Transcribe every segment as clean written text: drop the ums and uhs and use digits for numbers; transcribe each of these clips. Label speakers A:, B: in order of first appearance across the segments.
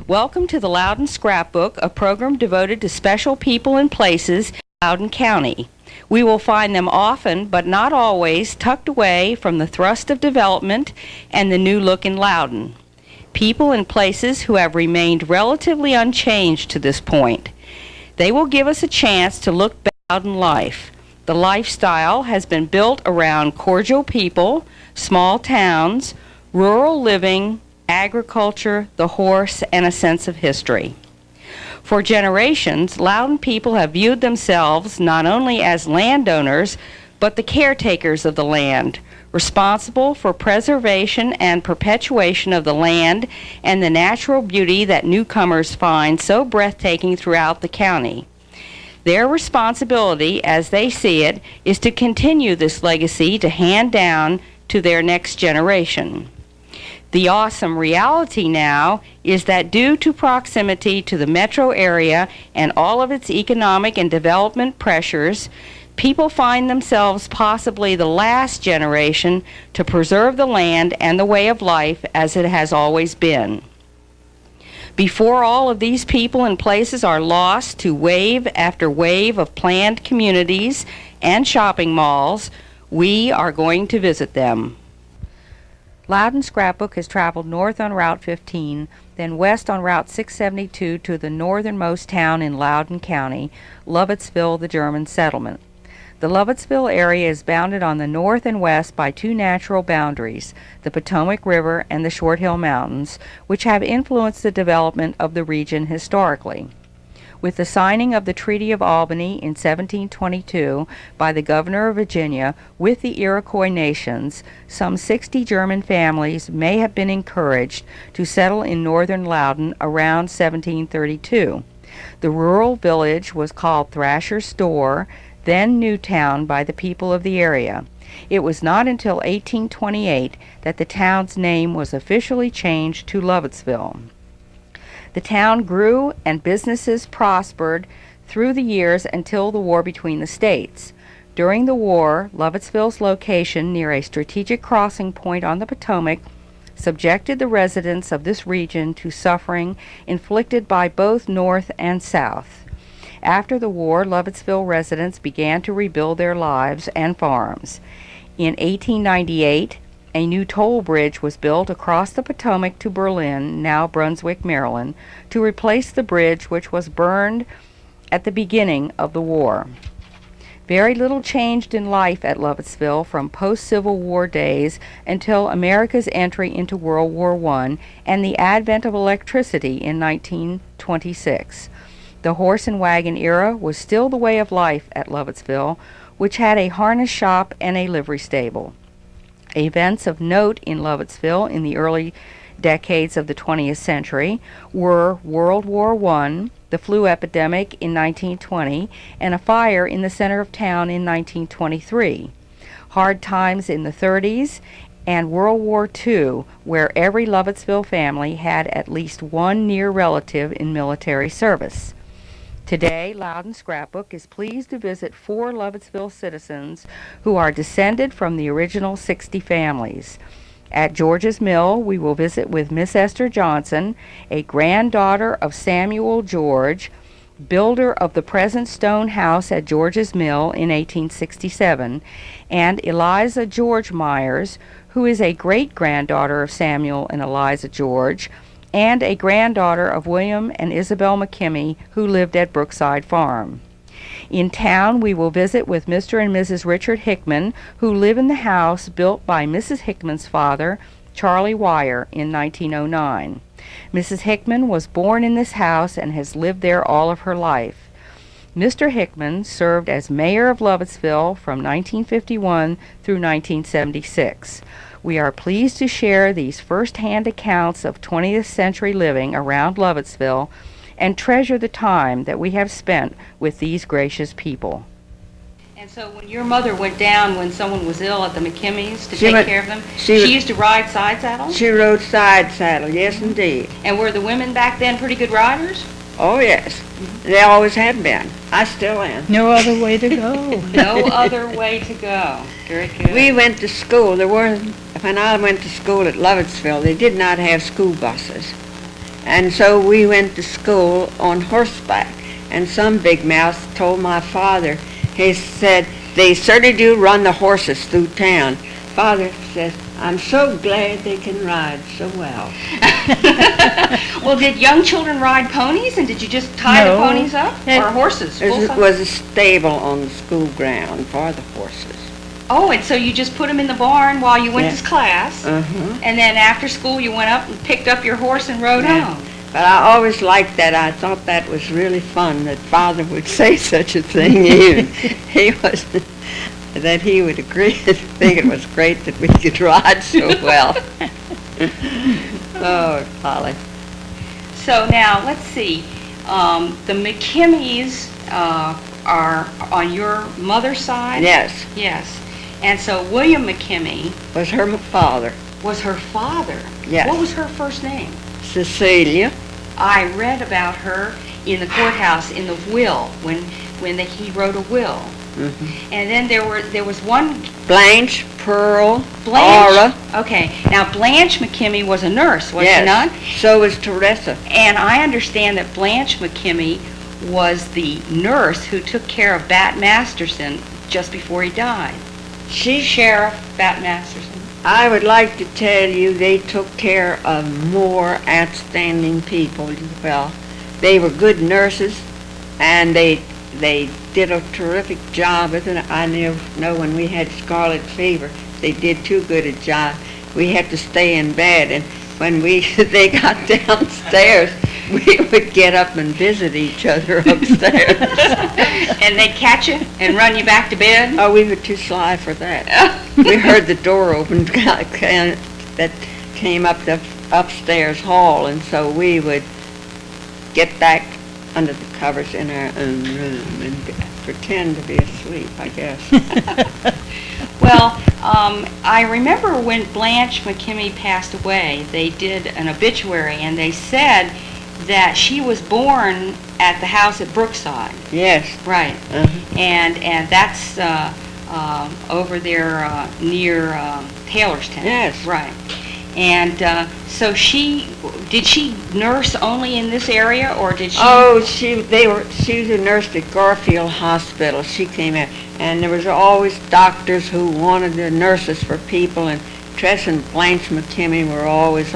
A: Welcome to the Loudoun Scrapbook, a program devoted to special people and places in Loudoun County. We will find them often, but not always, tucked away from the thrust of development and the new look in Loudoun. People and places who have remained relatively unchanged to this point. They will give us a chance to look back at Loudoun life. The lifestyle has been built around cordial people, small towns, rural living, agriculture, the horse, and a sense of history. For generations, Loudoun people have viewed themselves not only as landowners, but the caretakers of the land, responsible for preservation and perpetuation of the land and the natural beauty that newcomers find so breathtaking throughout the county. Their responsibility, as they see it, is to continue this legacy to hand down to their next generation. The awesome reality now is that due to proximity to the metro area and all of its economic and development pressures, people find themselves possibly the last generation to preserve the land and the way of life as it has always been. Before all of these people and places are lost to wave after wave of planned communities and shopping malls, we are going to visit them. Loudoun Scrapbook has traveled north on Route 15, then west on Route 672 to the northernmost town in Loudoun County, Lovettsville, the German settlement. The Lovettsville area is bounded on the north and west by two natural boundaries, the Potomac River and the Short Hill Mountains, which have influenced the development of the region historically. With the signing of the Treaty of Albany in 1722 by the Governor of Virginia with the Iroquois nations, some 60 German families may have been encouraged to settle in northern Loudoun around 1732. The rural village was called Thrasher's Store, then Newtown by the people of the area. It was not until 1828 that the town's name was officially changed to Lovettsville. The town grew and businesses prospered through the years until the war between the states. During the war, Lovettsville's location near a strategic crossing point on the Potomac subjected the residents of this region to suffering inflicted by both North and South. After the war, Lovettsville residents began to rebuild their lives and farms. In 1898, a new toll bridge was built across the Potomac to Berlin, now Brunswick, Maryland, to replace the bridge which was burned at the beginning of the war. Very little changed in life at Lovettsville from post-Civil War days until America's entry into World War I and the advent of electricity in 1926. The horse and wagon era was still the way of life at Lovettsville, which had a harness shop and a livery stable. Events of note in Lovettsville in the early decades of the 20th century were World War I, the flu epidemic in 1920, and a fire in the center of town in 1923. Hard times in the 30s, and World War II, where every Lovettsville family had at least one near relative in military service. Today, Loudoun Scrapbook is pleased to visit 4 Lovettsville citizens who are descended from the original 60 families. At George's Mill, we will visit with Miss Esther Johnson, a granddaughter of Samuel George, builder of the present stone house at George's Mill in 1867, and Eliza George Myers, who is a great-granddaughter of Samuel and Eliza George, and a granddaughter of William and Isabel McKimmey, who lived at Brookside Farm. In town, we will visit with Mr. and Mrs. Richard Hickman, who live in the house built by Mrs. Hickman's father, Charlie Wire, in 1909. Mrs. Hickman was born in this house and has lived there all of her life. Mr. Hickman served as mayor of Lovettsville from 1951 through 1976. We are pleased to share these first-hand accounts of 20th century living around Lovettsville and treasure the time that we have spent with these gracious people. And so when your mother went down when someone was ill at the McKimmeys to take care of them, she used to ride side saddle?
B: She rode side saddle, yes indeed.
A: And were the women back then pretty good riders?
B: Oh yes, they always had been. I still am.
C: No other way to go.
A: No other way to go. Very good.
B: We went to school. When I went to school at Lovettsville, they did not have school buses. And so we went to school on horseback. And some big mouth told my father, he said, they certainly do run the horses through town. Father says, I'm so glad they can ride so well.
A: Well, did young children ride ponies, and did you just tie the ponies up? Or horses?
B: There was a stable on the school ground for the horses.
A: Oh, and so you just put them in the barn while you went to class,
B: Uh-huh.
A: and then after school you went up and picked up your horse and rode home.
B: But I always liked that. I thought that was really fun that Father would say such a thing. Even he was, that he would agree to think it was great that we could ride so well. Oh, Polly.
A: So now, let's see, the McKimmeys are on your mother's side?
B: Yes,
A: Yes. And so William McKimmey
B: was her father.
A: was her father.
B: Yes.
A: What was her first name?
B: Cecilia.
A: I read about her in the courthouse in the will, when he wrote a will.
B: Mm-hmm.
A: And then there was one
B: Blanche, Pearl,
A: Blanche.
B: Aura.
A: Okay, now Blanche McKimmey was a nurse, was she not?
B: So was Teresa.
A: And I understand that Blanche McKimmey was the nurse who took care of Bat Masterson just before he died. Sheriff Bat Masterson.
B: I would like to tell you they took care of more outstanding people. Well, they were good nurses, and they did a terrific job with it. I know when we had scarlet fever, they did too good a job. We had to stay in bed, and when they got downstairs, we would get up and visit each other upstairs.
A: And they'd catch you and run you back to bed?
B: Oh, we were too sly for that. We heard the door open that came up the upstairs hall, and so we would get back under the covers in our own room and pretend to be asleep, I guess.
A: Well, I remember when Blanche McKimmey passed away, they did an obituary, and they said that she was born at the house at Brookside.
B: Yes.
A: Right.
B: Uh-huh.
A: And that's over there near Taylorstown.
B: Yes.
A: Right. And so did she nurse only in this area, or did she?
B: Oh, she was a nurse at Garfield Hospital. She came out, and there was always doctors who wanted the nurses for people, and Tress and Blanche McKimmey were always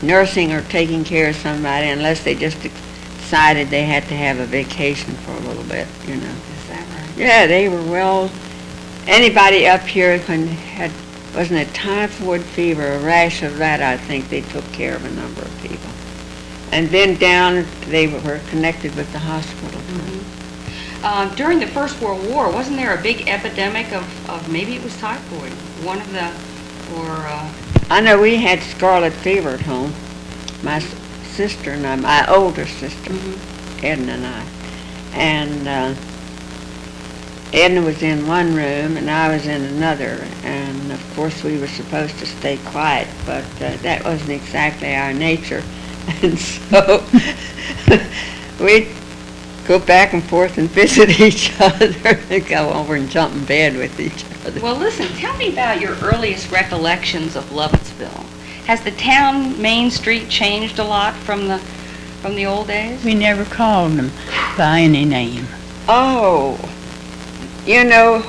B: nursing or taking care of somebody, unless they just decided they had to have a vacation for a little bit, you know.
A: Is that right?
B: Yeah, they were well. Anybody up here wasn't it typhoid fever, a rash of that, I think they took care of a number of people. And then down, they were connected with the hospital.
A: Mm-hmm. During the First World War, wasn't there a big epidemic of maybe it was typhoid?
B: I know we had scarlet fever at home. My sister and I, my older sister, Edna and I. And Edna was in one room and I was in another. And of course we were supposed to stay quiet, but that wasn't exactly our nature. And so we'd go back and forth and visit each other and go over and jump in bed with each other.
A: Well, listen, tell me about your earliest recollections of Lovettsville. Has the town main street changed a lot from the old days?
C: We never called them by any name.
B: Oh, you know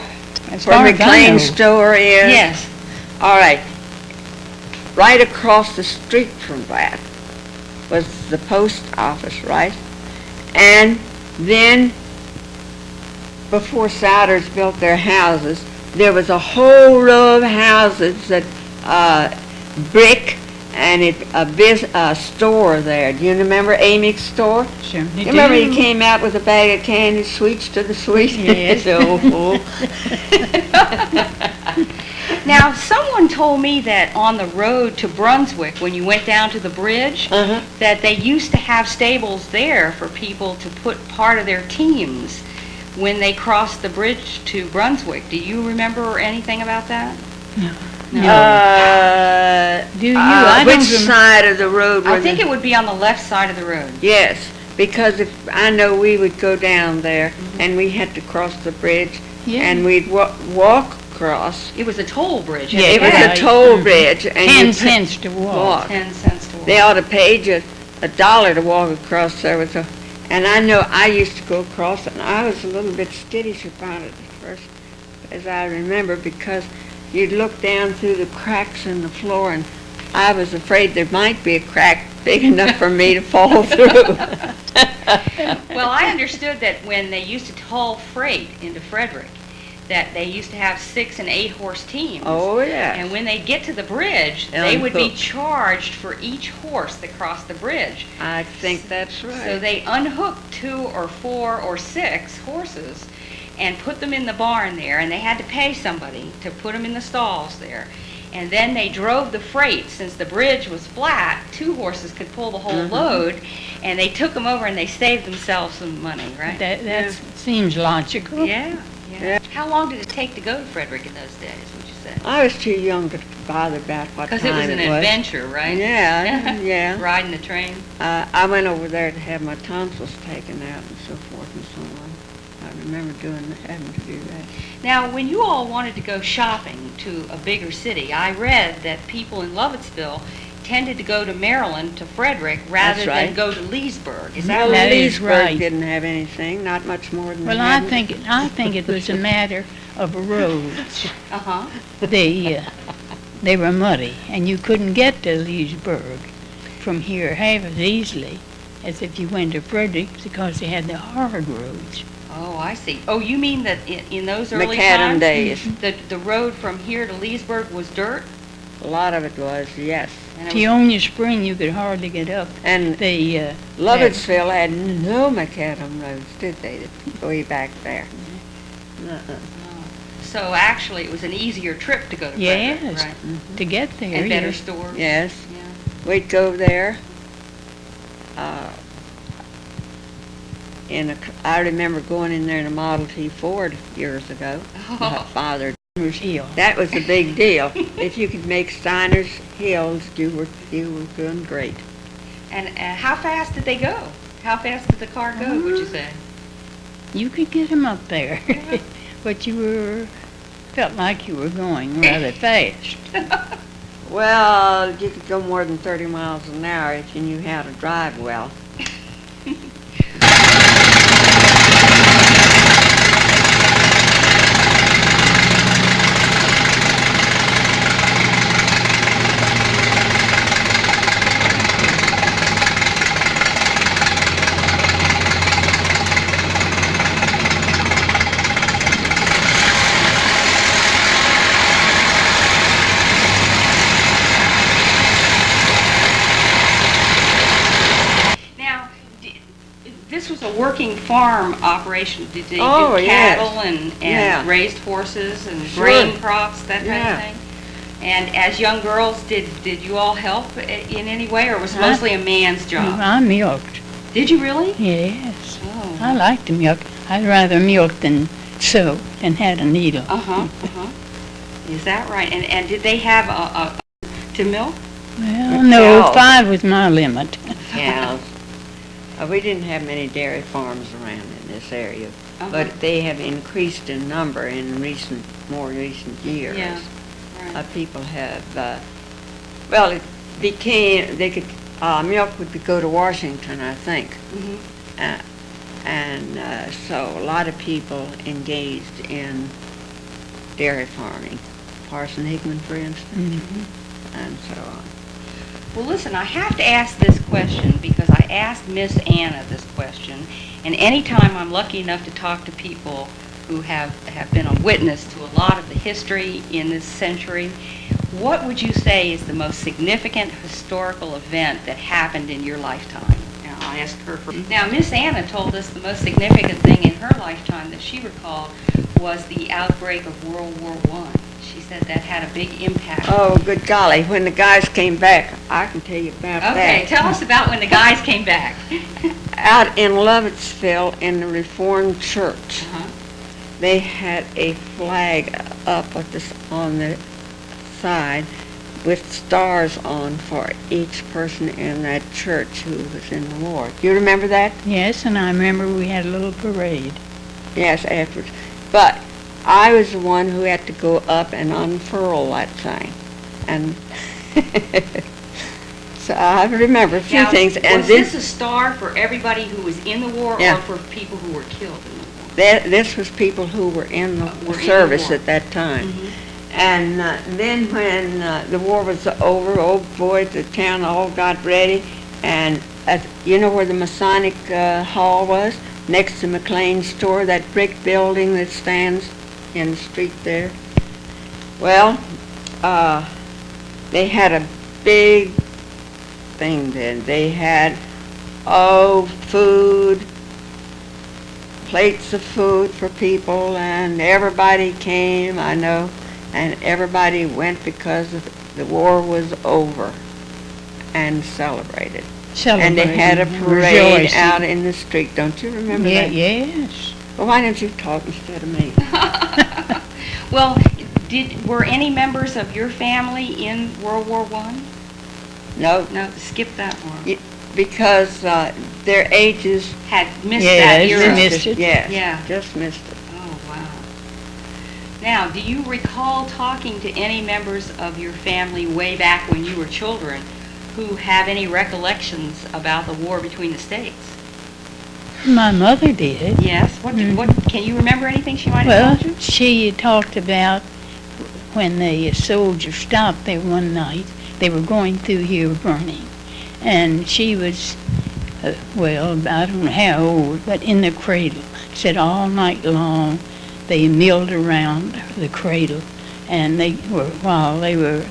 C: As
B: where
C: far as I know.
B: McLean's store is?
A: Yes.
B: All right. Right across the street from that was the post office, right? And then, before Souders built their houses, there was a whole row of houses that brick and a store there. Do you remember Amy's store?
C: Sure.
B: You remember he came out with a bag of candy, sweets to the sweet?
C: Yes.
A: Now, someone told me that on the road to Brunswick, when you went down to the bridge, that they used to have stables there for people to put part of their teams when they crossed the bridge to Brunswick. Do you remember anything about that?
C: No.
A: No.
C: Do you? I don't
B: Which side of the road?
A: I think it would be on the left side of the road.
B: Yes, because I know we would go down there and we had to cross the bridge and we'd walk across.
A: It was a toll bridge.
C: Yeah,
B: It was a toll bridge. And
C: 10 cents to walk.
A: 10 cents to walk.
B: They ought to pay you $1 to walk across there with and I know I used to go across it, and I was a little bit skittish about it at first, as I remember, because you'd look down through the cracks in the floor, and I was afraid there might be a crack big enough for me to fall through.
A: Well, I understood that when they used to haul freight into Frederick, that they used to have 6 and 8 horse teams.
B: Oh, yeah.
A: And when they get to the bridge, they would be charged for each horse that crossed the bridge.
B: I think that's right.
A: So they unhooked 2 or 4 or 6 horses and put them in the barn there, and they had to pay somebody to put them in the stalls there. And then they drove the freight. Since the bridge was flat, 2 horses could pull the whole load, and they took them over and they saved themselves some money, right?
C: That seems logical.
A: Yeah. How long did it take to go to Frederick in those days, would you say?
B: I was too young to bother about what time it was.
A: Because it was an adventure, right?
B: Yeah, yeah.
A: Riding the train.
B: I went over there to have my tonsils taken out and so forth and so on. I remember having to do that.
A: Now, when you all wanted to go shopping to a bigger city, I read that people in Lovettsville tended to go to Maryland, to Frederick, rather than go to Leesburg. Is that
B: Well,
A: right?
B: Leesburg
C: right.
B: didn't have anything, not much more than
C: Well, I think it was a matter of roads.
A: Uh-huh.
C: They were muddy, and you couldn't get to Leesburg from here half as easily as if you went to Frederick, because they had the hard roads.
A: Oh, I see. Oh, you mean that in those early
B: Macadam
A: times,
B: days.
A: the road from here to Leesburg was dirt?
B: A lot of it was, yes.
A: And it
C: Peonia Spring, you could hardly get up.
B: And
C: The
B: Lovettsville had no macadam roads, did they, way back there?
A: So actually, it was an easier trip to go to Frederick,
C: Yes,
A: right?
C: to get there.
A: And better
C: yes.
A: stores.
B: Yes.
A: Yeah.
B: We'd go there. I remember going in there in a Model T Ford years ago. My father.
C: Hill.
B: That was a big deal. If you could make Steiner's Hills, you were doing great.
A: And how fast did they go? How fast did the car go, would you say?
C: You could get them up there, but felt like you were going rather fast.
B: Well, you could go more than 30 miles an hour if you knew how to drive well.
A: This was a working farm operation. Did they do
B: yes.
A: cattle and
B: Yeah.
A: raised horses and
B: Sure.
A: grain crops, that kind
B: Yeah.
A: of thing? And as young girls, did you all help in any way, or was it mostly a man's job?
C: I milked.
A: Did you really?
C: Yes.
A: Oh.
C: I like to milk. I'd rather milk than sew and had a needle.
A: Uh-huh, uh-huh. Is that right? And did they have to milk?
C: Well, no,
B: cows.
C: 5 was my limit.
B: Cows. We didn't have many dairy farms around in this area,
A: Uh-huh.
B: but they have increased in number in more recent years.
A: Yeah, right.
B: People have, it became, milk would go to Washington, I think.
A: Mhm.
B: So a lot of people engaged in dairy farming. Parson Hickman, for instance, and so on.
A: Well, listen, I have to ask this question because I asked Miss Anna this question, and anytime I'm lucky enough to talk to people who have been a witness to a lot of the history in this century, what would you say is the most significant historical event that happened in your lifetime? Now, I asked her for... Now, Miss Anna told us the most significant thing in her lifetime that she recalled was the outbreak of World War I. She said that had a big impact.
B: Oh, good golly, when the guys came back, I can tell you about that.
A: Okay, tell us about when the guys came back.
B: Out in Lovettsville in the Reformed Church,
A: Uh-huh.
B: they had a flag up on the side with stars on for each person in that church who was in the war. Do you remember that?
C: Yes, and I remember we had a little parade.
B: Yes, afterwards. But I was the one who had to go up and unfurl that thing. And so I remember a few
A: Now,
B: things. And
A: was this a star for everybody who was in the war
B: Yeah.
A: or for people who were killed in the war?
B: this was people who were in the
A: Were in the
B: service
A: war.
B: at that time.
A: Mhm.
B: And then when the war was over, oh boy, the town all got ready. And you know where the Masonic Hall was? Next to McLean's store, that brick building that stands in the street there. Well, they had a big thing then. They had, food, plates of food for people, and everybody came, I know, and everybody went because the war was over and celebrated. And they had a parade
C: rejoicing.
B: out in the street. Don't you remember
C: Yeah,
B: that?
C: yes.
B: Well, why don't you talk instead of me?
A: Well, were any members of your family in World War I?
B: No,
A: No, skip that one.
B: because their ages
A: Had missed
C: Yeah,
A: that
C: they
A: era.
C: missed it.
B: Yes,
A: Yeah.
B: just missed it.
A: Oh, wow. Now, do you recall talking to any members of your family way back when you were children who have any recollections about the war between the states?
C: My mother did.
A: Yes. What can you remember anything she might
C: Well,
A: have told you?
C: she talked about when the soldiers stopped there one night. They were going through here burning. And she was, well, I don't know how old, but in the cradle. Said all night long they milled around the cradle. And while her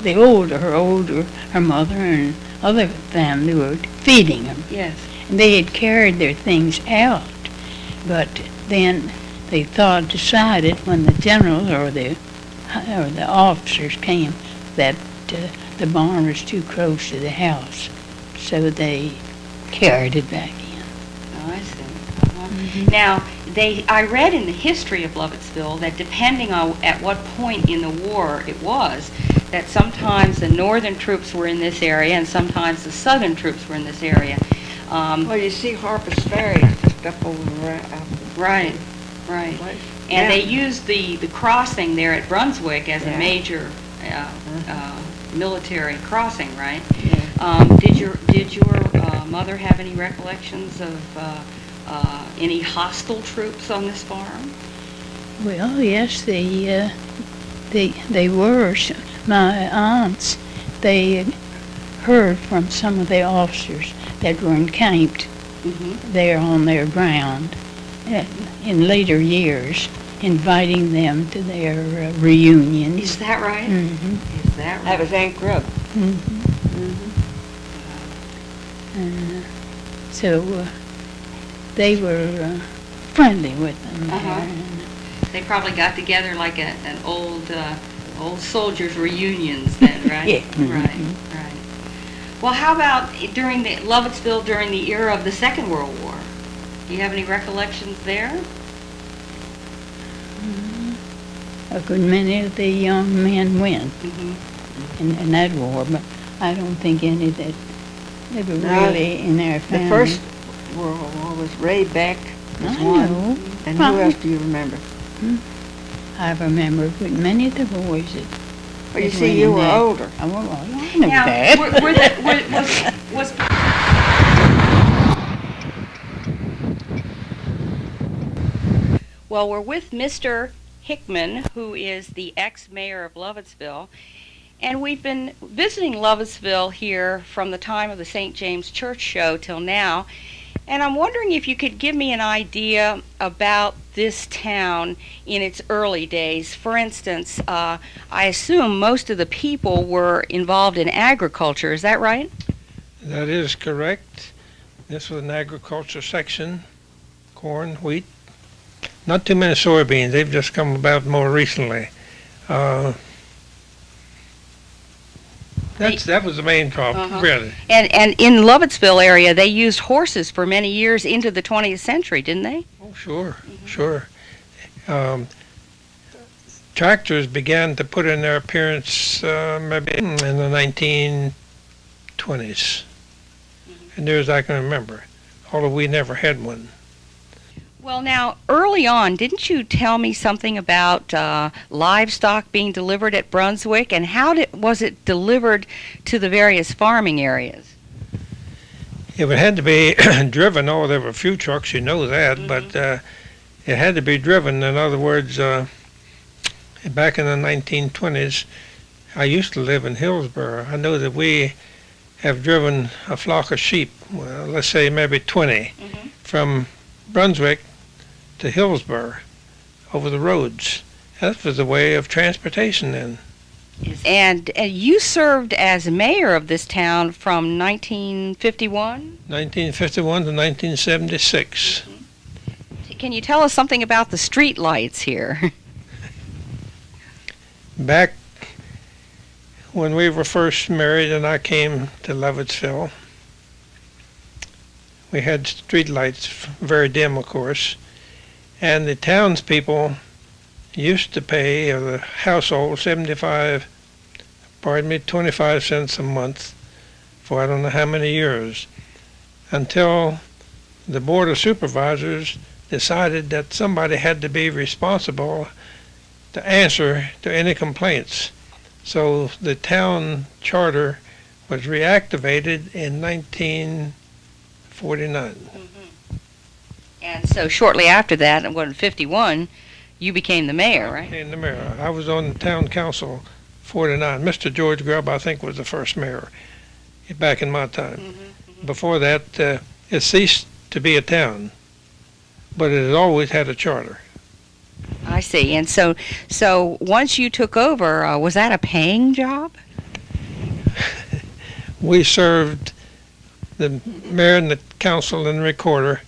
C: mother and other family were feeding them.
A: Yes.
C: And they had carried their things out. But then they decided when the generals or the officers came that the barn was too close to the house. So they carried it back in.
A: Oh, I see. Now, I read in the history of Lovettsville that depending on at what point in the war it was, that sometimes the northern troops were in this area and sometimes the southern troops were in this area.
B: Well, you see Harper's Ferry is just up over
A: Right. And
B: Yeah.
A: they used the crossing there at Brunswick as a
B: Yeah.
A: major military crossing, right?
B: Yeah.
A: Did your mother have any recollections of any hostile troops on this farm?
C: Well, yes, they were. My aunts, they had heard from some of the officers that were encamped there on their ground in later years, inviting them to their reunions.
A: Is that right?
C: Mm-hmm.
A: Is that right?
B: That was Aunt Grub.
C: So they were friendly with them. there,
A: Uh-huh.
C: and
A: They probably got together like an old soldiers' reunions then, right?
C: Yeah.
A: Right. Well, how about during Lovettsville during the era of the Second World War? Do you have any recollections there?
C: a good many of the young men went
A: Mm-hmm.
C: in that war, but I don't think any that they were
B: No,
C: really in their family.
B: The First World War was Ray Beck was
C: I
B: one.
C: know.
B: And who else do you remember?
C: I remember with many of the boys that.
B: Well, you
C: that
B: see,
C: went
B: you
C: in
B: were
C: that.
B: older.
C: I know
A: Now,
C: that.
A: was Well, we're with Mr. Hickman, who is the ex-mayor of Lovettsville, and we've been visiting Lovettsville here from the time of the St. James Church show till now, and I'm wondering if you could give me an idea about this town in its early days. For instance, I assume most of the people were involved in agriculture. Is that right?
D: That is correct. This was an agriculture section, corn, wheat. Not too many soybeans. They've just come about more recently. That was the main crop, really.
A: And in Lovettsville area, they used horses for many years into the 20th century, didn't they?
D: Oh, sure. Tractors began to put in their appearance maybe in the 1920s, and near as I can remember, although we never had one.
A: Well, now, early on, didn't you tell me something about livestock being delivered at Brunswick, and how was it delivered to the various farming areas?
D: It would had to be driven. Oh, there were a few trucks, you know that, but it had to be driven. In other words, back in the 1920s, I used to live in Hillsborough. I know that we have driven a flock of sheep, well, let's say maybe 20, from Brunswick to Hillsborough over the roads. That was the way of transportation then.
A: And you served as mayor of this town from 1951?
D: 1951 to 1976.
A: Can you tell us something about the street lights here?
D: Back when we were first married and I came to Lovettsville, we had street lights, very dim of course, and the townspeople used to pay the household 25 cents a month for I don't know how many years, until the Board of Supervisors decided that somebody had to be responsible to answer to any complaints. So the town charter was reactivated in 1949.
A: And so shortly after that, in 51, you became the mayor, right?
D: In the mayor. I was on the town council 49. Mr. George Grubb, I think, was the first mayor back in my time. Before that, it ceased to be a town, but it had always had a charter.
A: I see. And so once you took over, was that a paying job?
D: We served, the mayor and the council and the recorder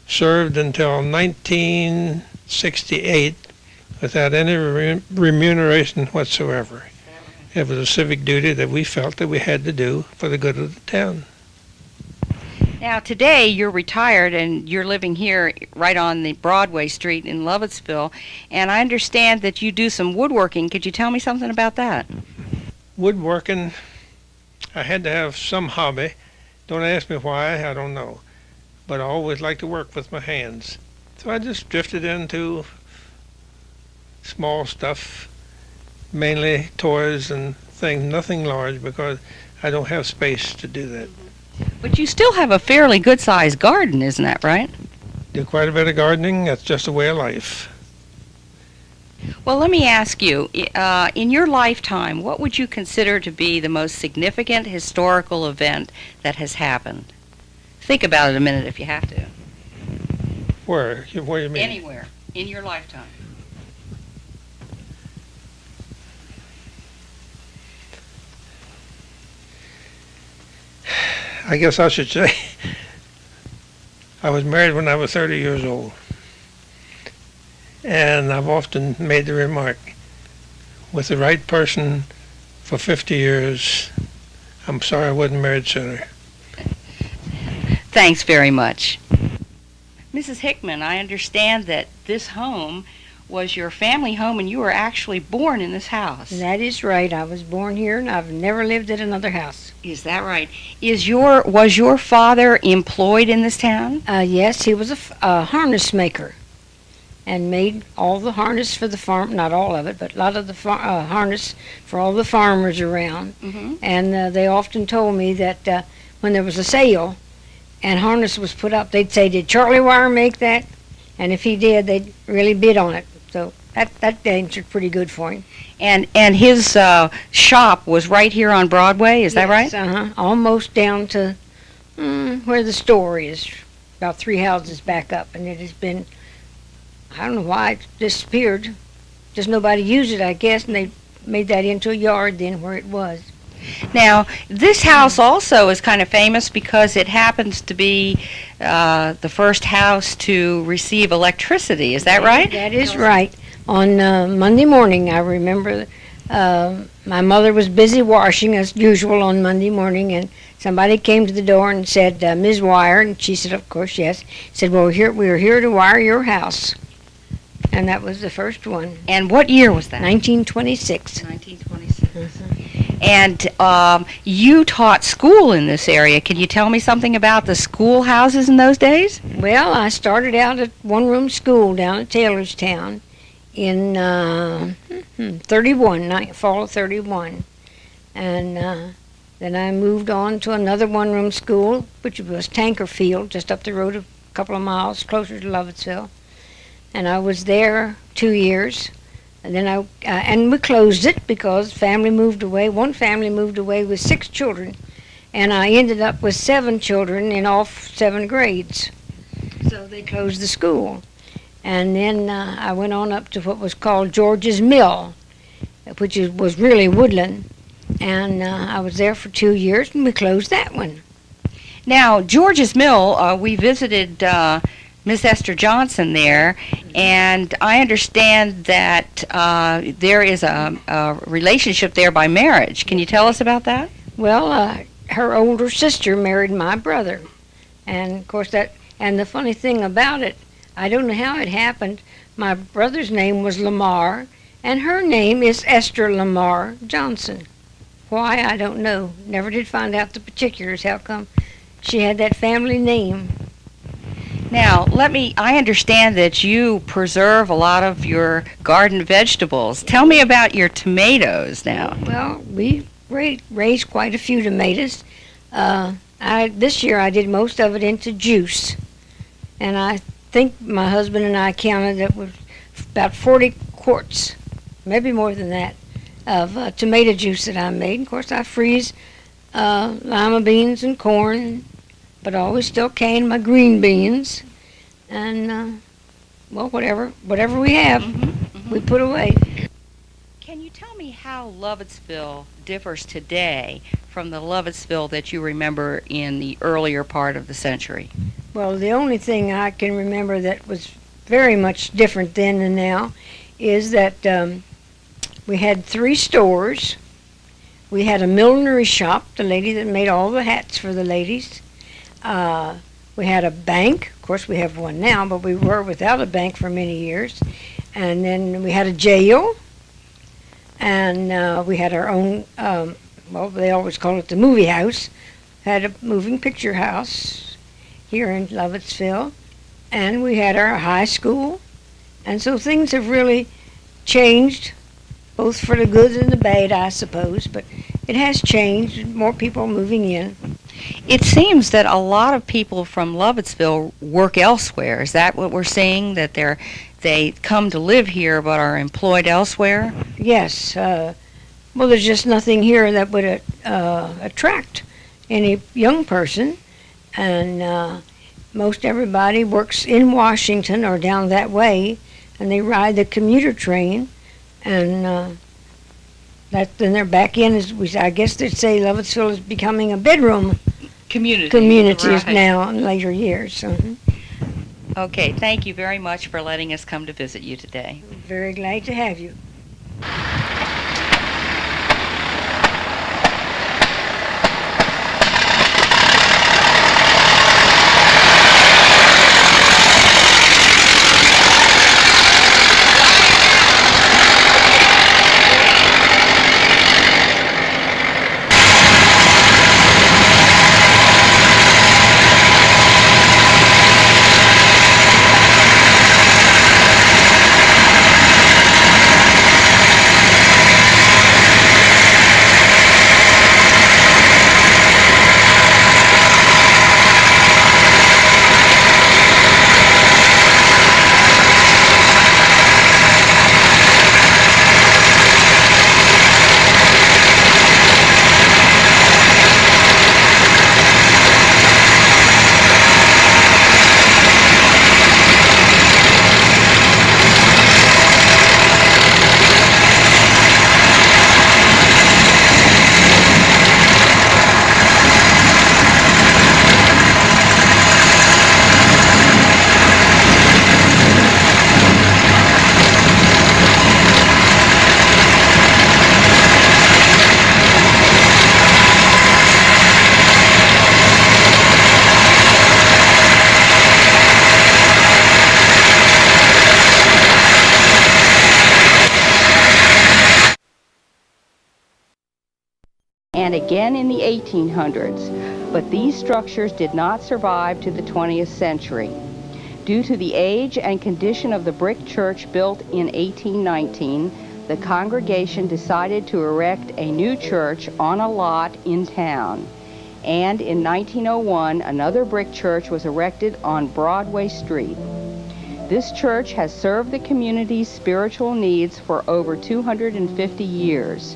D: served until 1968 without any remuneration whatsoever. It was a civic duty that we felt that we had to do for the good of the town.
A: Now, today you're retired and you're living here right on the Broadway Street in Lovettsville, and I understand that you do some woodworking. Could you tell me something about that?
D: Woodworking, I had to have some hobby. Don't ask me why, I don't know. But I always liked to work with my hands. So I just drifted into small stuff, mainly toys and things, nothing large because I don't have space to do that.
A: But you still have a fairly good-sized garden, isn't that right?
D: Do quite a bit of gardening. That's just a way of life.
A: Well, let me ask you, in your lifetime, what would you consider to be the most significant historical event that has happened? Think about it a minute if you have to.
D: Where? What do you mean?
A: Anywhere in your lifetime.
D: I guess I should say I was married when I was 30 years old. And I've often made the remark, with the right person for 50 years, I'm sorry I wasn't married sooner.
A: Thanks very much. Mrs. Hickman, I understand that this home was your family home and you were actually born in this house.
E: That is right. I was born here and I've never lived at another house.
A: Is that right? Was your father employed in this town?
E: Yes, he was a harness maker and made all the harness for the farm, not all of it, but a lot of the harness for all the farmers around. And they often told me that when there was a sale and harness was put up, they'd say, "Did Charlie Wire make that?" And if he did, they'd really bid on it. So that answered pretty good for him.
A: And his shop was right here on Broadway, is that right?
E: Yes, almost down to where the store is, about 3 houses back up. And it has been, I don't know why it disappeared. Just nobody used it, I guess, and they made that into a yard then where it was.
A: Now, this house also is kind of famous because it happens to be the first house to receive electricity. Is that right?
E: That is right. On Monday morning, I remember my mother was busy washing as usual on Monday morning, and somebody came to the door and said, "Ms. Wire," and she said, "Of course, yes." Said, "Well, we're here to wire your house." And that was the first one.
A: And what year was that?
E: 1926.
A: 1926. And you taught school in this area. Can you tell me something about the schoolhouses in those days?
E: Well, I started out at one-room school down at Taylorstown in 31, fall of 31. And Then I moved on to another one-room school, which was Tankerfield, just up the road a couple of miles closer to Lovettsville. And I was there 2 years. And then and we closed it because family moved away. One family moved away with 6 children, and I ended up with 7 children in all 7 grades. So they closed the school. And then I went on up to what was called George's Mill, which was really woodland. And I was there for 2 years, and we closed that one.
A: Now, George's Mill, we visited Miss Esther Johnson there, and I understand that there is a relationship there by marriage. Can you tell us about that?
E: Well, her older sister married my brother. And, of course, and the funny thing about it, I don't know how it happened. My brother's name was Lamar, and her name is Esther Lamar Johnson. Why, I don't know. Never did find out the particulars. How come she had that family name?
A: Now, I understand that you preserve a lot of your garden vegetables. Tell me about your tomatoes now.
E: Well, we raised quite a few tomatoes. This year I did most of it into juice. And I think my husband and I counted it was about 40 quarts, maybe more than that, of tomato juice that I made. Of course, I freeze lima beans and corn, but I always still can my green beans, and well, whatever we have, we put away.
A: Can you tell me how Lovettsville differs today from the Lovettsville that you remember in the earlier part of the century?
E: Well, the only thing I can remember that was very much different then than now is that we had 3 stores. We had a millinery shop, the lady that made all the hats for the ladies. We had a bank. Of course, we have one now, but we were without a bank for many years. And then we had a jail. And we had our own, well, they always call it the movie house. Had a moving picture house here in Lovettsville. And we had our high school. And so things have really changed, both for the good and the bad, I suppose. But it has changed. More people moving in.
A: It seems that a lot of people from Lovettsville work elsewhere. Is that what we're seeing? That they come to live here but are employed elsewhere?
E: Yes. Well, there's just nothing here that would attract any young person. And most everybody works in Washington or down that way, and they ride the commuter train. And then they're back in. I guess they'd say Lovettsville is becoming a bedroom community
A: right.
E: now in later years.
A: Okay, thank you very much for letting us come to visit you today.
E: Very glad to have you.
A: And again in the 1800s, but these structures did not survive to the 20th century. Due to the age and condition of the brick church built in 1819, the congregation decided to erect a new church on a lot in town. And in 1901, another brick church was erected on Broadway Street. This church has served the community's spiritual needs for over 250 years,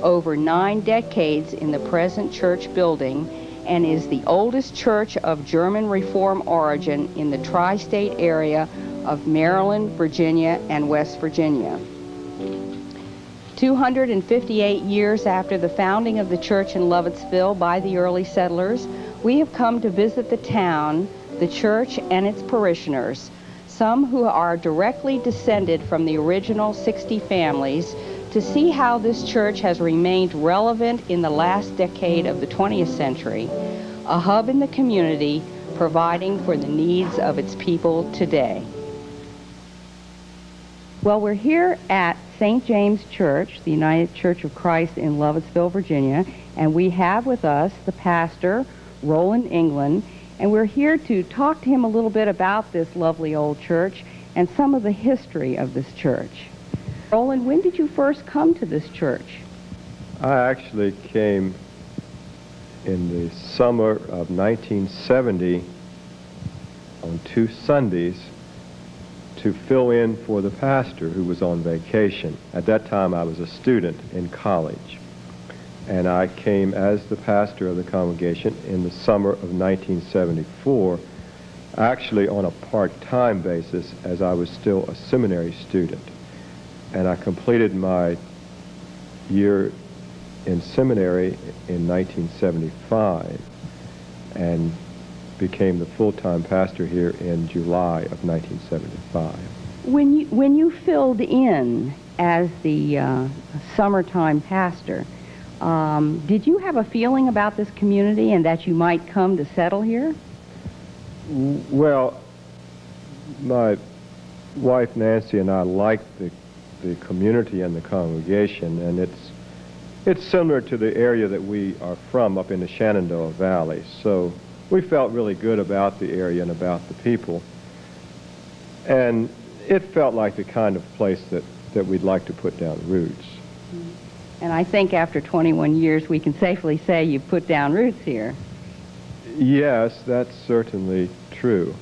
A: over 9 decades in the present church building, and is the oldest church of German Reform origin in the tri-state area of Maryland, Virginia, and West Virginia. 258 years after the founding of the church in Lovettsville by the early settlers, we have come to visit the town, the church, and its parishioners, some who are directly descended from the original 60 families, to see how this church has remained relevant in the last decade of the 20th century, a hub in the community providing for the needs of its people today. Well, we're here at St. James Church, the United Church of Christ in Lovettsville, Virginia, and we have with us the pastor, Roland England, and we're here to talk to him a little bit about this lovely old church and some of the history of this church. Roland, when did you first come to this church?
F: I actually came in the summer of 1970 on 2 Sundays to fill in for the pastor who was on vacation. At that time, I was a student in college, and I came as the pastor of the congregation in the summer of 1974, actually on a part-time basis, as I was still a seminary student. And I completed my year in seminary in 1975 and became the full-time pastor here in July of 1975.
A: When you filled in as the summertime pastor, did you have a feeling about this community and that you might come to settle here?
F: Well, my wife Nancy and I liked the community and the congregation, and it's similar to the area that we are from up in the Shenandoah Valley. So we felt really good about the area and about the people. And it felt like the kind of place that we'd like to put down roots.
A: And I think after 21 years, we can safely say you've put down roots here.
F: Yes, that's certainly true.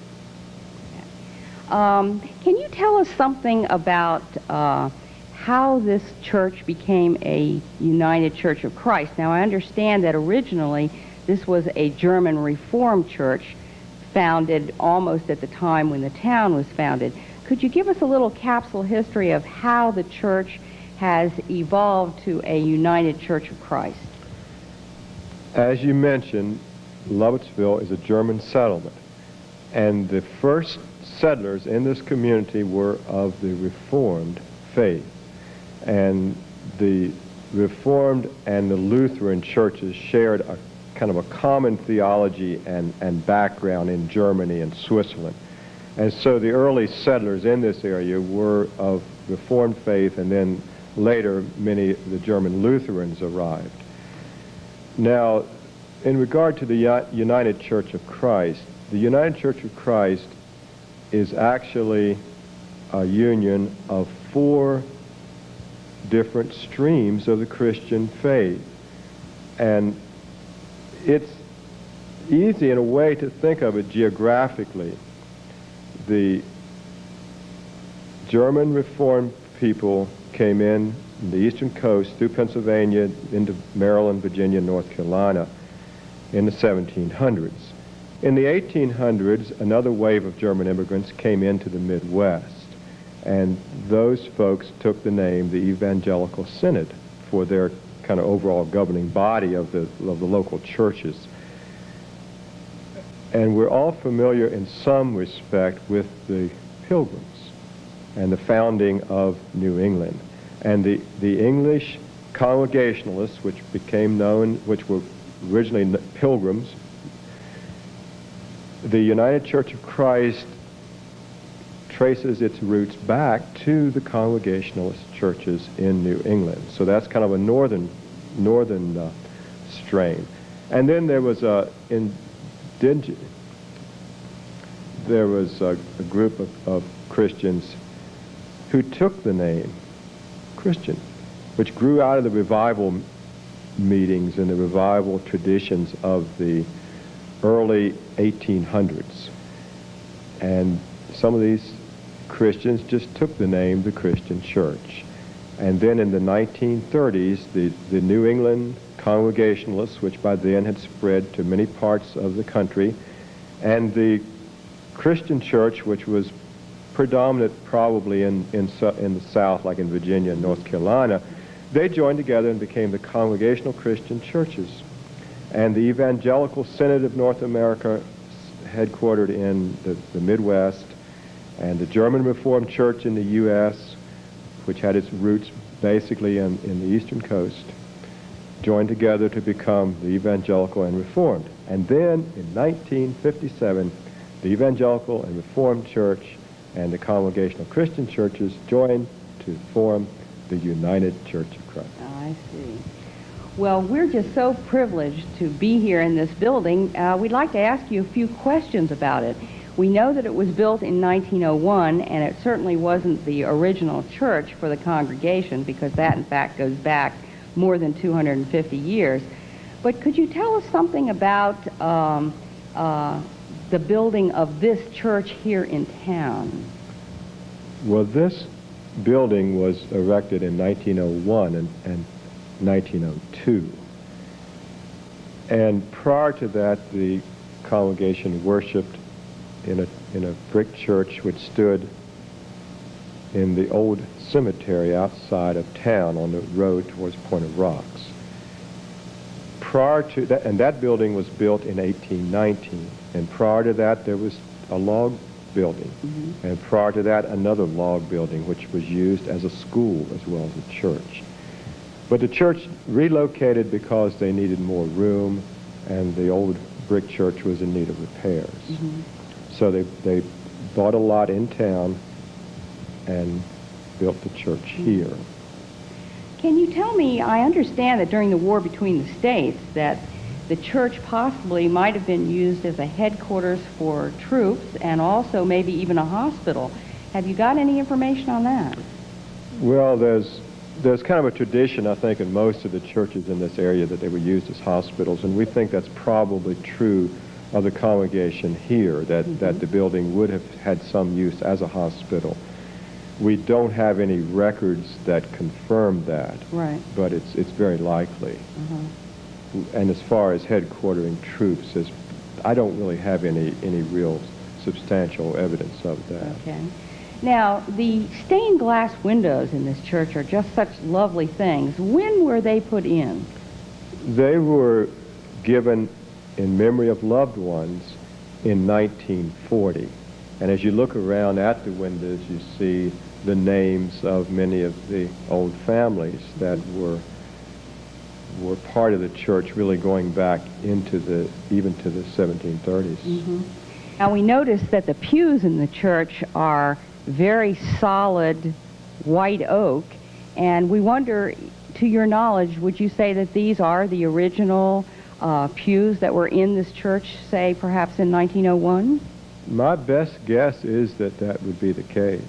A: Can you tell us something about how this church became a United Church of Christ? Now, I understand that originally this was a German Reformed church founded almost at the time when the town was founded. Could you give us a little capsule history of how the church has evolved to a United Church of Christ?
F: As you mentioned, Lovettsville is a German settlement, and the first settlers in this community were of the Reformed faith, and the Reformed and the Lutheran churches shared a kind of a common theology and background in Germany and Switzerland. And so the early settlers in this area were of Reformed faith, and then later many of the German Lutherans arrived. Now, in regard to the United Church of Christ, the United Church of Christ is actually a union of 4 different streams of the Christian faith. And it's easy in a way to think of it geographically. The German Reformed people came in the eastern coast through Pennsylvania into Maryland, Virginia, North Carolina in the 1700s. In the 1800s, another wave of German immigrants came into the Midwest, and those folks took the name the Evangelical Synod for their kind of overall governing body of the local churches. And we're all familiar in some respect with the Pilgrims and the founding of New England. And the English Congregationalists, which became known, which were originally Pilgrims, the United Church of Christ traces its roots back to the Congregationalist churches in New England. So that's kind of a northern strain. And then there was a group of Christians who took the name Christian, which grew out of the revival meetings and the revival traditions of the early 1800s. And some of these Christians just took the name the Christian Church. And then in the 1930s, the New England Congregationalists, which by then had spread to many parts of the country, and the Christian Church, which was predominant probably in the South, like in Virginia and North Carolina, they joined together and became the Congregational Christian Churches. And the Evangelical Synod of North America, headquartered in the Midwest, and the German Reformed Church in the U.S., which had its roots basically in the Eastern Coast, joined together to become the Evangelical and Reformed. And then in 1957, the Evangelical and Reformed Church and the Congregational Christian Churches joined to form the United Church of Christ.
A: Oh, I see. Well, we're just so privileged to be here in this building. We'd like to ask you a few questions about it. We know that it was built in 1901, and it certainly wasn't the original church for the congregation, because that, in fact, goes back more than 250 years. But could you tell us something about the building of this church here in town?
F: Well, this building was erected in 1901 and 1902. And prior to that, the congregation worshiped in a brick church which stood in the old cemetery outside of town on the road towards Point of Rocks. Prior to that, and that building was built in 1819, and prior to that there was a log building, and prior to that another log building which was used as a school as well as a church. But the church relocated because they needed more room, and the old brick church was in need of repairs. So they bought a lot in town and built the church here.
A: Can you tell me, I understand that during the war between the states that the church possibly might have been used as a headquarters for troops and also maybe even a hospital. Have you got any information on that?
F: Well, there's kind of a tradition, I think, in most of the churches in this area that they were used as hospitals, and we think that's probably true of the congregation here, that the building would have had some use as a hospital. We don't have any records that confirm that,
A: Right.
F: but it's very likely. And as far as headquartering troops, I don't really have any real substantial evidence of that.
A: Okay. Now, the stained glass windows in this church are just such lovely things. When were they put in?
F: They were given in memory of loved ones in 1940. And as you look around at the windows, you see the names of many of the old families that were part of the church, really going back into even to the 1730s.
A: Now, we noticed that the pews in the church are very solid white oak, and we wonder, to your knowledge, would you say that these are the original pews that were in this church, say, perhaps in 1901?
F: My best guess is that would be the case.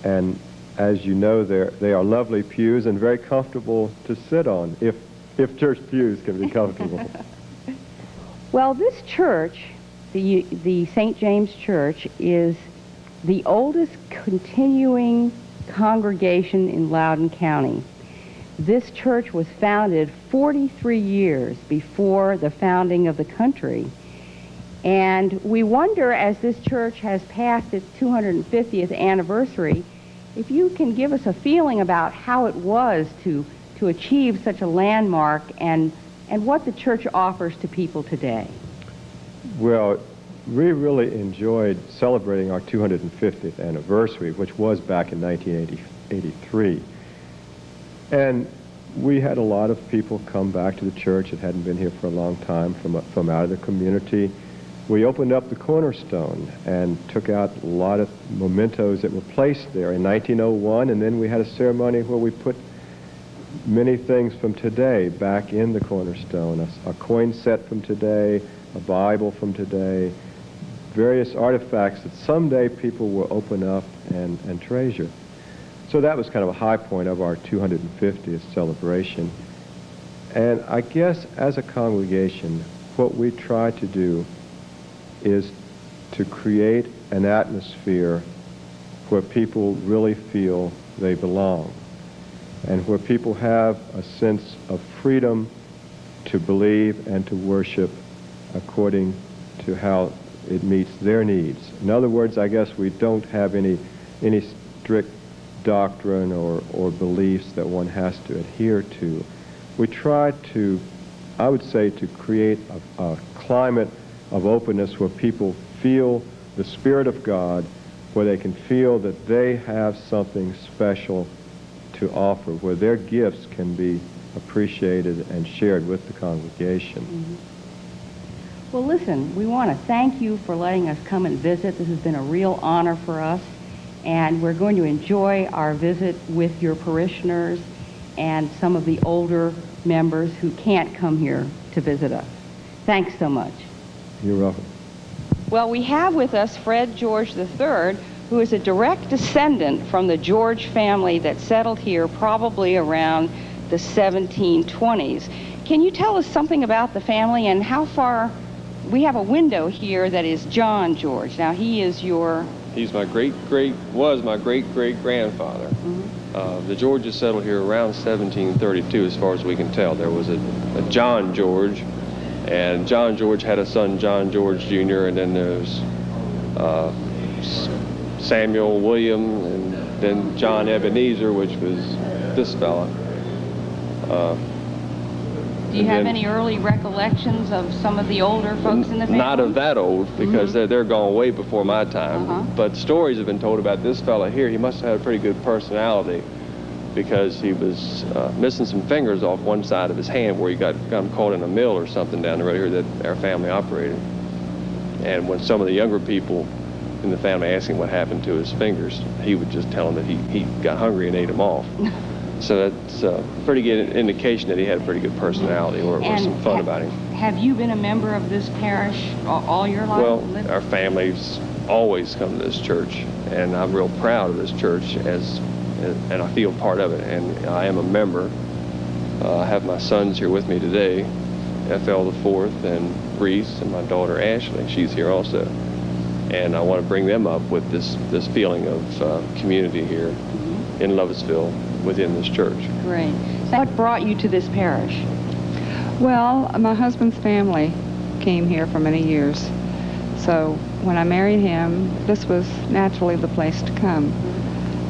F: And as you know, they are lovely pews and very comfortable to sit on, if church pews can be comfortable.
A: Well, this church, the St. James Church, is the oldest continuing congregation in Loudoun County. This church was founded 43 years before the founding of the country. And we wonder, as this church has passed its 250th anniversary, if you can give us a feeling about how it was to achieve such a landmark and what the church offers to people today.
F: Well, we really enjoyed celebrating our 250th anniversary, which was back in 1983. And we had a lot of people come back to the church that hadn't been here for a long time from out of the community. We opened up the cornerstone and took out a lot of mementos that were placed there in 1901, and then we had a ceremony where we put many things from today back in the cornerstone, a coin set from today, a Bible from today, various artifacts that someday people will open up and treasure. So that was kind of a high point of our 250th celebration. And I guess as a congregation, what we try to do is to create an atmosphere where people really feel they belong, and where people have a sense of freedom to believe and to worship according to how it meets their needs. In other words, I guess we don't have any strict doctrine or beliefs that one has to adhere to. We try to, I would say, to create a climate of openness where people feel the Spirit of God, where they can feel that they have something special to offer, where their gifts can be appreciated and shared with the congregation.
A: Mm-hmm. Well, listen, we want to thank you for letting us come and visit. This has been a real honor for us, and we're going to enjoy our visit with your parishioners and some of the older members who can't come here to visit us. Thanks so much.
F: You're welcome.
A: Well, we have with us Fred George III, who is a direct descendant from the George family that settled here probably around the 1720s. Can you tell us something about the family and how far? We have a window here that is John George. Now, he is your...
G: He's my was my great-great-grandfather.
A: Mm-hmm.
G: The Georges settled here around 1732, as far as we can tell. There was a John George, and John George had a son, John George Jr., and then there's Samuel William, and then John Ebenezer, which was this fella.
A: Do you have any early recollections of some of the older folks in the family?
G: Not of that old, because they're gone way before my time. But stories have been told about this fella here. He must have had a pretty good personality, because he was missing some fingers off one side of his hand where he got him caught in a mill or something down the road here that our family operated. And when some of the younger people in the family asked him what happened to his fingers, he would just tell them that he got hungry and ate them off. So that's a pretty good indication that he had a pretty good personality, or some fun about him.
A: Have you been a member of this parish all your life?
G: Well, our family's always come to this church, and I'm real proud of this church, and I feel part of it, and I am a member. I have my sons here with me today, FL the fourth, and Reese, and my daughter Ashley. She's here also. And I want to bring them up with this feeling of community here in Lovettsville within this church.
A: Great. What brought you to this parish?
H: Well, my husband's family came here for many years. So when I married him, this was naturally the place to come.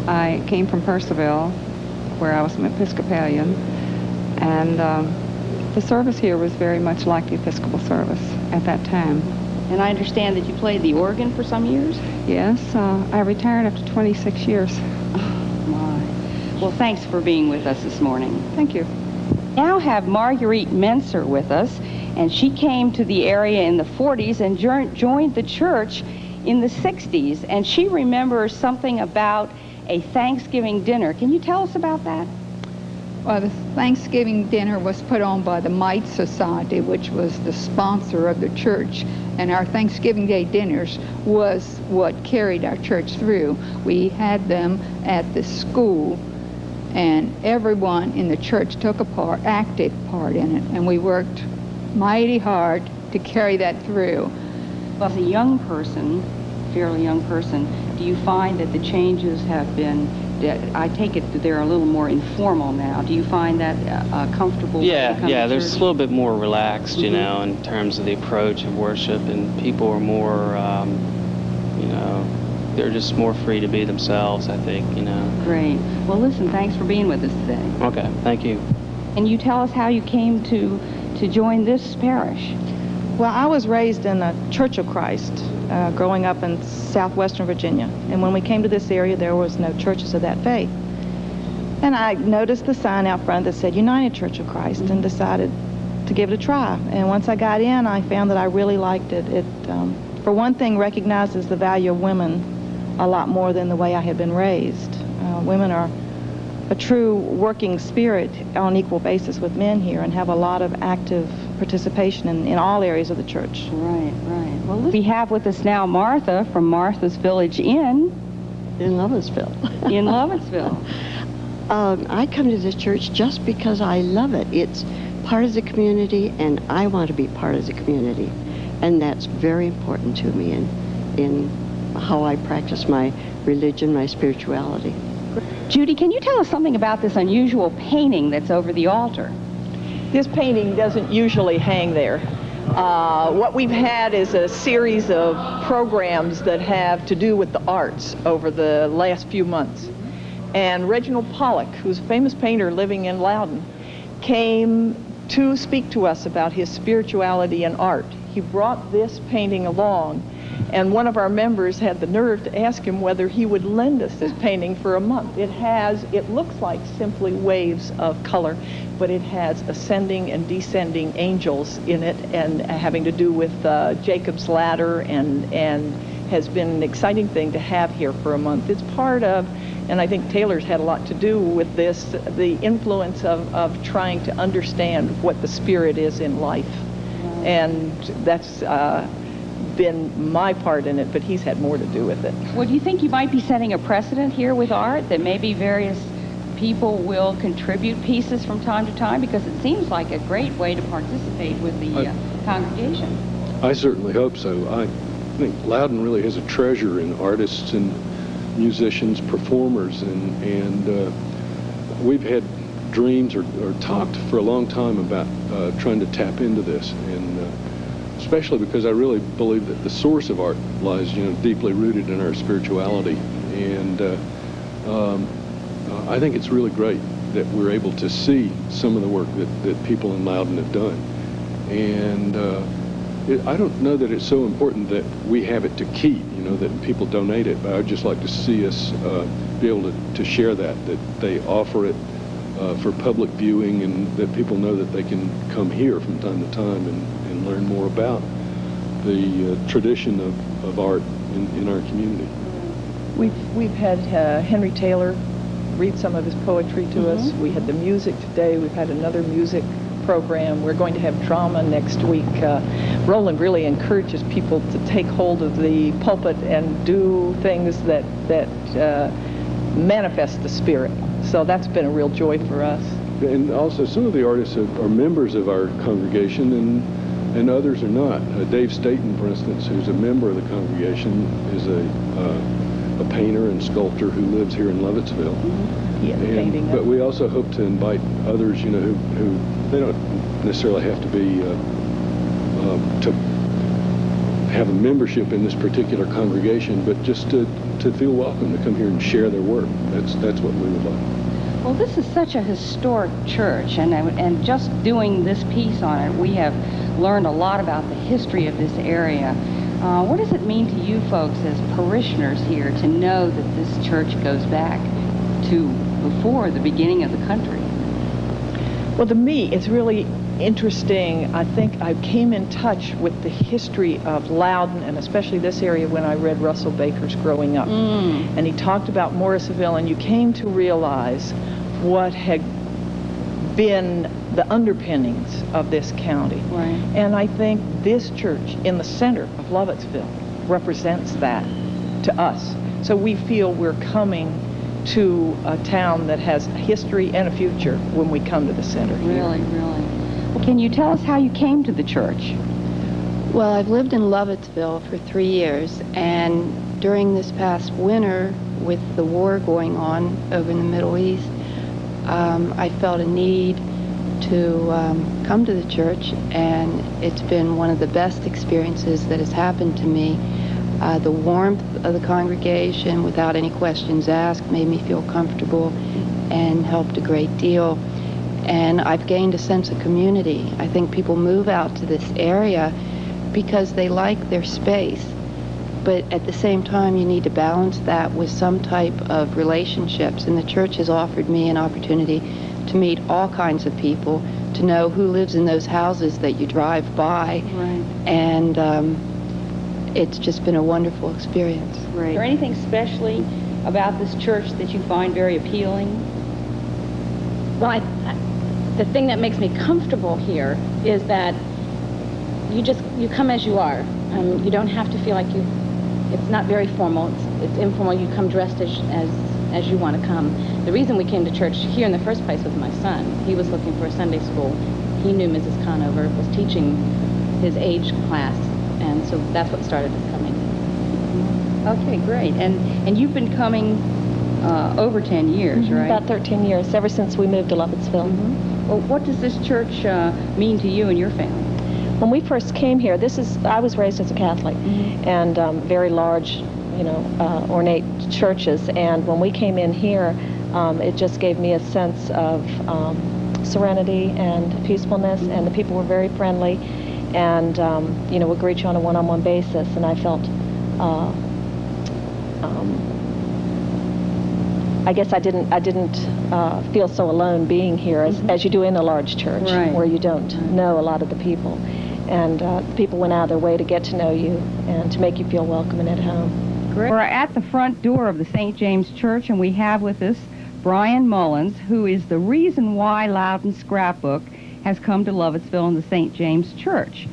H: I came from Percival, where I was an Episcopalian, and the service here was very much like the Episcopal service at that time.
A: And I understand that you played the organ for some years?
H: Yes, I retired after 26 years.
A: Oh, my. Well, thanks for being with us this morning.
H: Thank you.
A: Now have Marguerite Mentzer with us, and she came to the area in the 40s and joined the church in the 60s, and she remembers something about a Thanksgiving dinner. Can you tell us about that?
C: Well, the Thanksgiving dinner was put on by the Mite Society, which was the sponsor of the church, and our Thanksgiving Day dinners was what carried our church through. We had them at the school, and everyone in the church took active part in it, and we worked mighty hard to carry that through.
A: As a young person, fairly young person, do you find that the changes have been, I take it that they're a little more informal now. Do you find that comfortable?
I: Yeah, there's a little bit more relaxed, you know, in terms of the approach of worship, and people are more, they're just more free to be themselves, I think, you know.
A: Great. Well, listen, thanks for being with us today.
I: Okay, thank you.
A: And you tell us how you came to join this parish.
J: Well, I was raised in a Church of Christ, growing up in southwestern Virginia. And when we came to this area, there was no churches of that faith. And I noticed the sign out front that said United Church of Christ, and decided to give it a try. And once I got in, I found that I really liked it. It, for one thing, recognizes the value of women a lot more than the way I had been raised. Women are a true working spirit on equal basis with men here, and have a lot of active participation in all areas of the church.
A: Right. Well, we have with us now Martha from Martha's Village Inn.
K: in Lovettsville.
A: In Lovettsville.
K: I come to this church just because I love it. It's part of the community, and I want to be part of the community. And that's very important to me in how I practice my religion, my spirituality.
A: Judy, can you tell us something about this unusual painting that's over the altar?
J: This painting doesn't usually hang there. What we've had is a series of programs that have to do with the arts over the last few months. And Reginald Pollock, who's a famous painter living in Loudoun, came to speak to us about his spirituality and art. He brought this painting along, and one of our members had the nerve to ask him whether he would lend us this painting for a month. It looks like simply waves of color, but it has ascending and descending angels in it, and having to do with Jacob's ladder, and has been an exciting thing to have here for a month. It's part of, and I think Taylor's had a lot to do with this, the influence of trying to understand what the spirit is in life. And that's been my part in it, but he's had more to do with it.
A: Well, do you think you might be setting a precedent here with art, that maybe various people will contribute pieces from time to time? Because it seems like a great way to participate with the congregation.
L: I certainly hope so. I think Loudoun really has a treasure in artists and musicians, performers, and we've had dreams or talked for a long time about trying to tap into this, and especially because I really believe that the source of art lies, deeply rooted in our spirituality, and I think it's really great that we're able to see some of the work that people in Loudoun have done, and I don't know that it's so important that we have it to keep, that people donate it, but I'd just like to see us be able to share that they offer it for public viewing, and that people know that they can come here from time to time and learn more about the tradition of art in our community.
J: We've had Henry Taylor read some of his poetry to us. We had the music today. We've had another music program. We're going to have drama next week. Roland really encourages people to take hold of the pulpit and do things that manifest the spirit. So that's been a real joy for us.
L: And also, some of the artists are members of our congregation, and others are not. Dave Staten, for instance, who's a member of the congregation, is a painter and sculptor who lives here in Lovettsville. But we also hope to invite others, who they don't necessarily have to be to have a membership in this particular congregation, but just to feel welcome to come here and share their work. That's what we would like.
A: Well, this is such a historic church, and just doing this piece on it, we have learned a lot about the history of this area. What does it mean to you folks as parishioners here to know that this church goes back to before the beginning of the country?
J: Well, to me, it's really interesting. I think I came in touch with the history of Loudoun, and especially this area, when I read Russell Baker's Growing Up. And he talked about Morrisville, and you came to realize what had been the underpinnings of this county.
A: Right.
J: And I think this church in the center of Lovettsville represents that to us. So we feel we're coming to a town that has a history and a future when we come to the center here.
A: Really, really. Well, can you tell us how you came to the church?
C: Well, I've lived in Lovettsville for 3 years, and during this past winter, with the war going on over in the Middle East, I felt a need to come to the church, and it's been one of the best experiences that has happened to me. The warmth of the congregation, without any questions asked, made me feel comfortable and helped a great deal. And I've gained a sense of community. I think people move out to this area because they like their space. But at the same time, you need to balance that with some type of relationships. And the church has offered me an opportunity to meet all kinds of people, to know who lives in those houses that you drive by.
A: Right.
C: And it's just been a wonderful experience.
A: Right. Is there anything especially about this church that you find very appealing?
M: Well, the thing that makes me comfortable here is that you come as you are. You don't have to feel like it's not very formal. it's informal. You come dressed as you want to come. The reason we came to church here in the first place was my son. He was looking for a Sunday school. He knew Mrs. Conover, was teaching his age class, and so that's what started us coming.
A: Okay, great. And you've been coming over 10 years, right?
N: About 13 years, ever since we moved to Lovettsville.
A: Well, what does this church mean to you and your family?
N: When we first came here, I was raised as a Catholic, and very large, ornate churches. And when we came in here, it just gave me a sense of serenity and peacefulness, and the people were very friendly, and would greet you on a one-on-one basis. And I felt, I guess I didn't feel so alone being here as you do in a large church, where you don't know a lot of the people. And people went out of their way to get to know you and to make you feel welcome and at home.
A: Great. We're at the front door of the St. James Church, and we have with us Bryan Mullins, who is the reason why Loudoun Scrapbook has come to Lovettsville and the St. James Church.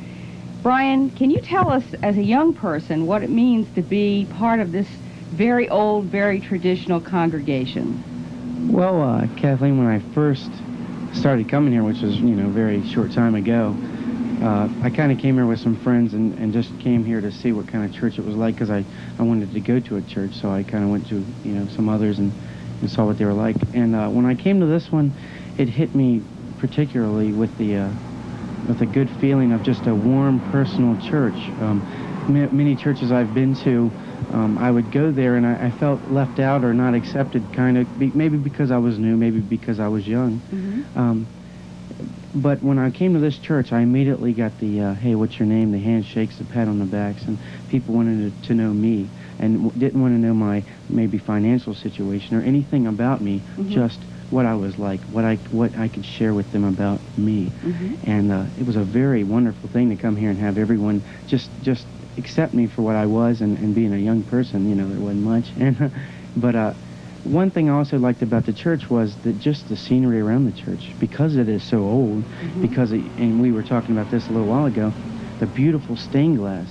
A: Bryan, can you tell us, as a young person, what it means to be part of this very old, very traditional congregation?
O: Well, Kathleen, when I first started coming here, which was, a very short time ago, I kind of came here with some friends and just came here to see what kind of church it was like, because I wanted to go to a church, so I kind of went to, some others and saw what they were like. And when I came to this one, it hit me particularly with a good feeling of just a warm, personal church. Many churches I've been to, I would go there and I felt left out or not accepted, maybe because I was new, maybe because I was young. But when I came to this church, I immediately got the, hey, what's your name, the handshakes, the pat on the backs, and people wanted to know me and didn't want to know my maybe financial situation or anything about me, just what I was like, what I could share with them about me. And it was a very wonderful thing to come here and have everyone just accept me for what I was, and being a young person, there wasn't much. And but one thing I also liked about the church was that just the scenery around the church, because it is so old, and we were talking about this a little while ago, the beautiful stained glass,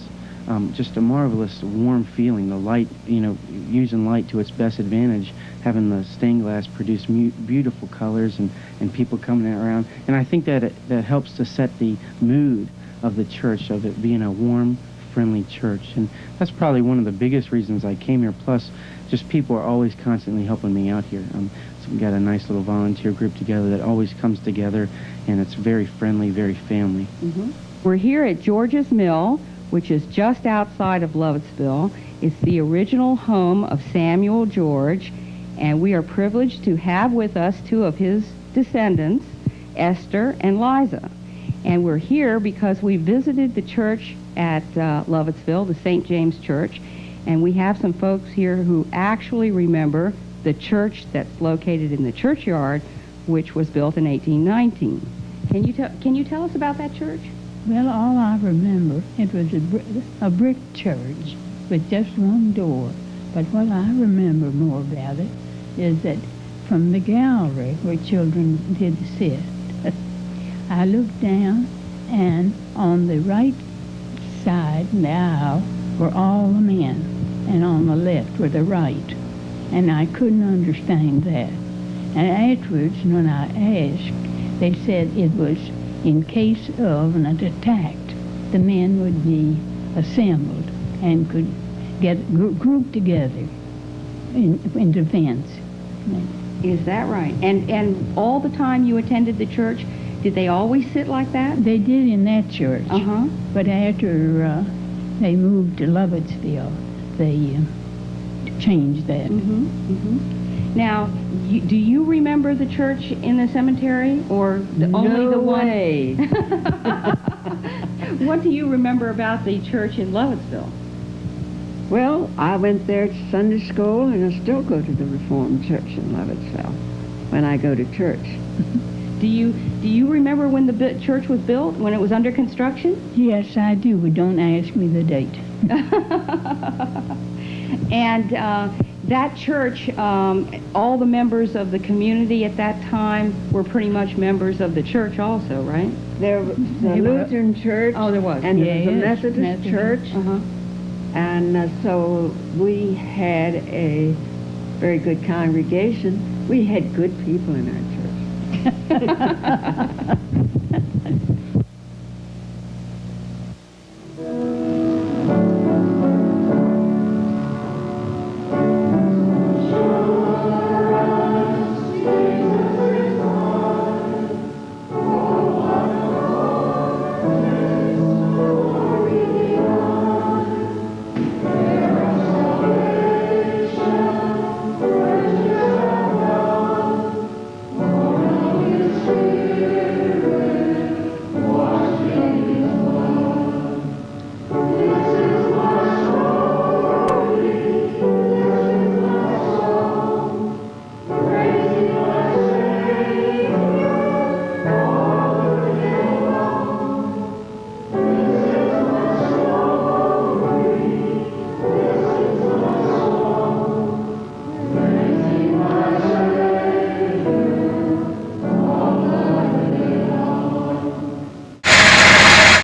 O: just a marvelous warm feeling, the light, using light to its best advantage, having the stained glass produce beautiful colors and people coming around. And I think that that helps to set the mood of the church, of it being a warm, friendly church. And that's probably one of the biggest reasons I came here. Plus, just people are always constantly helping me out here. So we've got a nice little volunteer group together that always comes together, and it's very friendly, very family.
A: We're here at George's Mill, which is just outside of Lovettsville. It's the original home of Samuel George, and we are privileged to have with us two of his descendants, Esther and Eliza. And we're here because we visited the church at Lovettsville, the St. James Church, and we have some folks here who actually remember the church that's located in the churchyard, which was built in 1819. Can you tell us about that church?
C: Well, all I remember, it was a brick church with just one door. But what I remember more about it is that from the gallery where children did sit, I looked down, and on the right side in the aisle were all the men, and on the left were the right. And I couldn't understand that. And afterwards, when I asked, they said it was in case of an attack, the men would be assembled and could get grouped together in defense.
A: Is that right? And all the time you attended the church, did they always sit like that?
C: They did in that church. But after they moved to Lovettsville, they changed that.
A: Now, do you remember the church in the cemetery, or only the one?
B: No way.
A: What do you remember about the church in Lovettsville?
B: Well, I went there to Sunday school, and I still go to the Reformed Church in Lovettsville when I go to church.
A: Do you remember when the church was built, when it was under construction?
C: Yes, I do, but don't ask me the date.
A: And that church, all the members of the community at that time were pretty much members of the church also, right?
B: There was the Lutheran church.
A: Oh, there was.
B: And there was the Methodist church. And so we had a very good congregation. We had good people in our church.